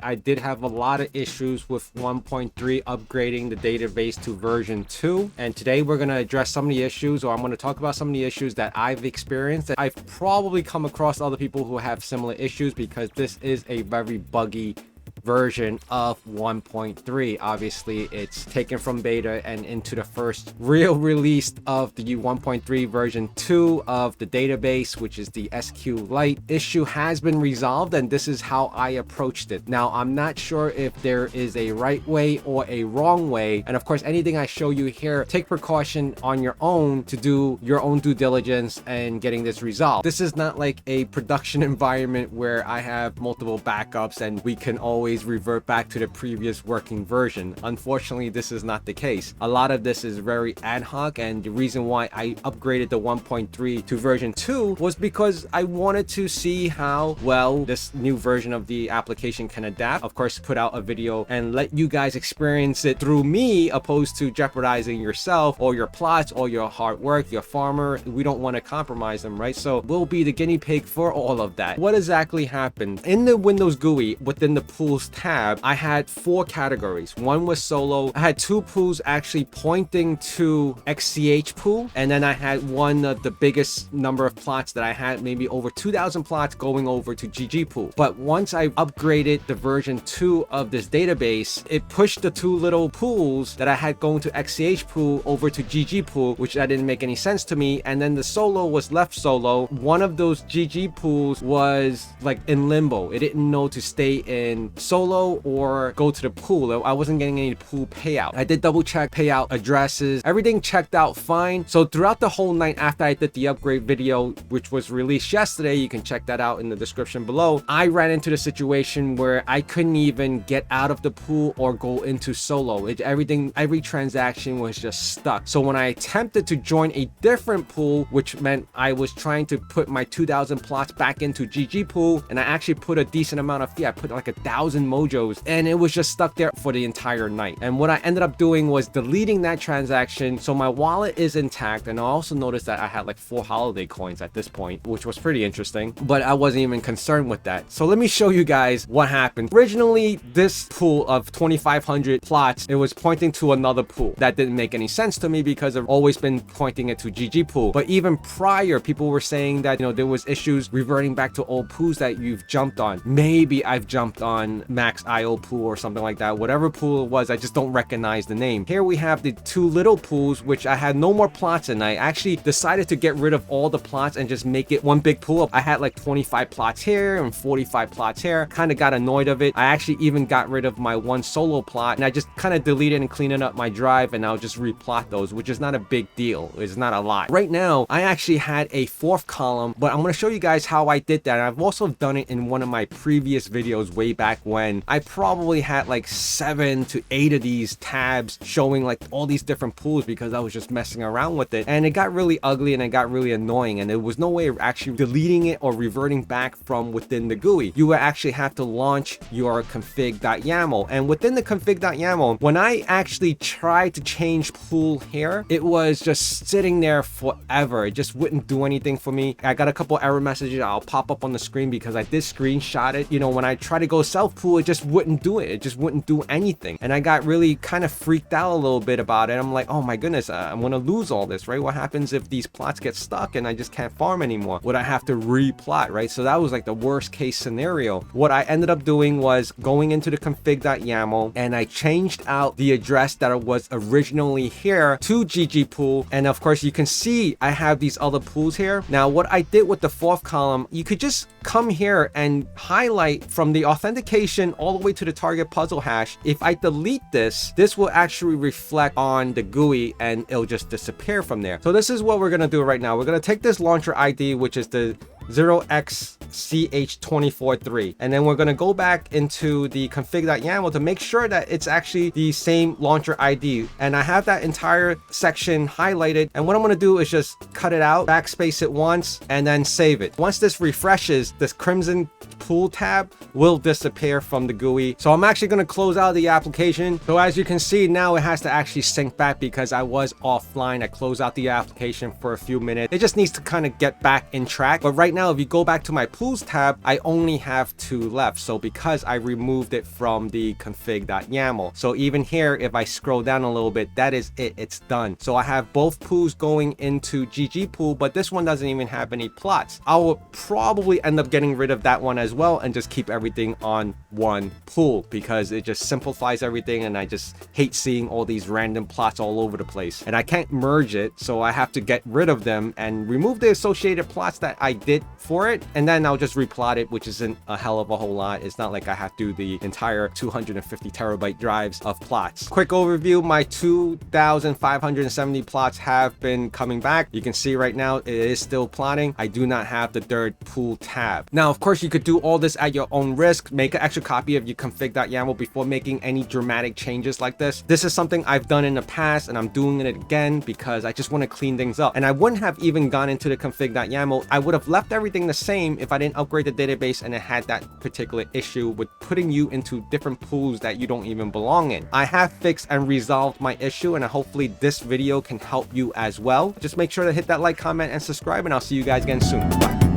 I did have a lot of issues with 1.3 upgrading the database to version 2. And today we're going to address some of the issues, or I'm going to talk about some of the issues that I've experienced. I've probably come across other people who have similar issues because this is a very buggy version of 1.3. Obviously, it's taken from beta and into the first real release of the 1.3 version 2 of the database, which is the SQLite. Issue has been resolved, and this is how I approached it. Now, I'm not sure if there is a right way or a wrong way, and of course, anything I show you here, take precaution on your own to do your own due diligence and getting this resolved. This is not like a production environment where I have multiple backups and we can always revert back to the previous working version. Unfortunately, this is not the case. A lot of this is very ad hoc, and the reason why I upgraded the 1.3 to version 2 was because I wanted to see how well this new version of the application can adapt. Of course, put out a video and let you guys experience it through me, opposed to jeopardizing yourself or your plots or your hard work, your farmer. We don't want to compromise them, right? So we'll be the guinea pig for all of that. What exactly happened? In the Windows GUI, within the pools tab, I had 4 categories. One was solo. I had 2 pools actually pointing to XCH pool, and then I had one of the biggest number of plots that I had, maybe over 2,000 plots going over to GG pool. But once I upgraded the version 2 of this database, it pushed the 2 little pools that I had going to XCH pool over to GG pool, which that didn't make any sense to me. And then the solo was left solo. One of those GG pools was like in limbo. It didn't know to stay in solo or go to the pool. I wasn't getting any pool payout. I did double check payout addresses. Everything checked out fine. So throughout the whole night after I did the upgrade video, which was released yesterday, you can check that out in the description below, I ran into the situation where I couldn't even get out of the pool or go into solo. Every transaction was just stuck. So when I attempted to join a different pool, which meant I was trying to put my 2,000 plots back into GG pool, and I actually put a decent amount of fee. I put like 1,000 mojos, and it was just stuck there for the entire night. And what I ended up doing was deleting that transaction, so my wallet is intact. And I also noticed that I had like 4 holiday coins at this point, which was pretty interesting, but I wasn't even concerned with that. So let me show you guys what happened. Originally, this pool of 2,500 plots, it was pointing to another pool. That didn't make any sense to me because I've always been pointing it to GG pool. But even prior, people were saying that, there was issues reverting back to old pools that you've jumped on. Maybe I've jumped on Max IO pool or something like that. Whatever pool it was, I just don't recognize the name. Here we have the 2 little pools, which I had no more plots in. I actually decided to get rid of all the plots and just make it one big pool. I had like 25 plots here and 45 plots here. Kind of got annoyed of it. I actually even got rid of my 1 solo plot, and I just kind of deleted and cleaned up my drive, and I'll just replot those, which is not a big deal. It's not a lot. Right now, I actually had a 4th column, but I'm going to show you guys how I did that. And I've also done it in one of my previous videos way back when. I probably had like 7 to 8 of these tabs showing like all these different pools because I was just messing around with it, and it got really ugly and it got really annoying, and there was no way of actually deleting it or reverting back from within the GUI. You would actually have to launch your config.yaml, and within the config.yaml, when I actually tried to change pool here, it was just sitting there forever. It just wouldn't do anything for me. I got a couple error messages I'll pop up on the screen because I did screenshot it. When I try to go self pool, it just wouldn't do it. It just wouldn't do anything, and I got really kind of freaked out a little bit about it. I'm like, oh my goodness, I'm gonna lose all this, right? What happens if these plots get stuck and I just can't farm anymore? Would I have to replot, right? So that was like the worst case scenario. What I ended up doing was going into the config.yaml, and I changed out the address that was originally here to GG pool. And of course, you can see I have these other pools here. Now, what I did with the 4th column, you could just come here and highlight from the authentication all the way to the target puzzle hash. If I delete this will actually reflect on the GUI and it'll just disappear from there. So this is what we're going to do right now. We're going to take this launcher ID, which is the 0xCH243, and then we're going to go back into the config.yaml to make sure that it's actually the same launcher ID, and I have that entire section highlighted. And what I'm going to do is just cut it out, backspace it once, and then save it. Once this refreshes, this crimson pool tab will disappear from the GUI. So I'm actually going to close out the application. So as you can see, now it has to actually sync back because I was offline. I closed out the application for a few minutes. It just needs to kind of get back in track, but right now, if you go back to my pools tab, I only have 2 left. So because I removed it from the config.yaml. So even here, if I scroll down a little bit, that is it, it's done. So I have both pools going into ggpool, but this one doesn't even have any plots. I will probably end up getting rid of that one as well and just keep everything on one pool because it just simplifies everything, and I just hate seeing all these random plots all over the place. And I can't merge it, so I have to get rid of them and remove the associated plots that I did for it, and then I'll just replot it, which isn't a hell of a whole lot. It's not like I have to do the entire 250 terabyte drives of plots. Quick overview, my 2,570 plots have been coming back. You can see right now it is still plotting. I do not have the third pool tab. Now, of course, you could do all this at your own risk. Make an extra copy of your config.yaml before making any dramatic changes like this. This is something I've done in the past, and I'm doing it again because I just want to clean things up. And I wouldn't have even gone into the config.yaml. I would have left everything the same if I didn't upgrade the database and it had that particular issue with putting you into different pools that you don't even belong in. I have fixed and resolved my issue, and hopefully this video can help you as well. Just make sure to hit that like, comment, and subscribe, and I'll see you guys again soon. Bye.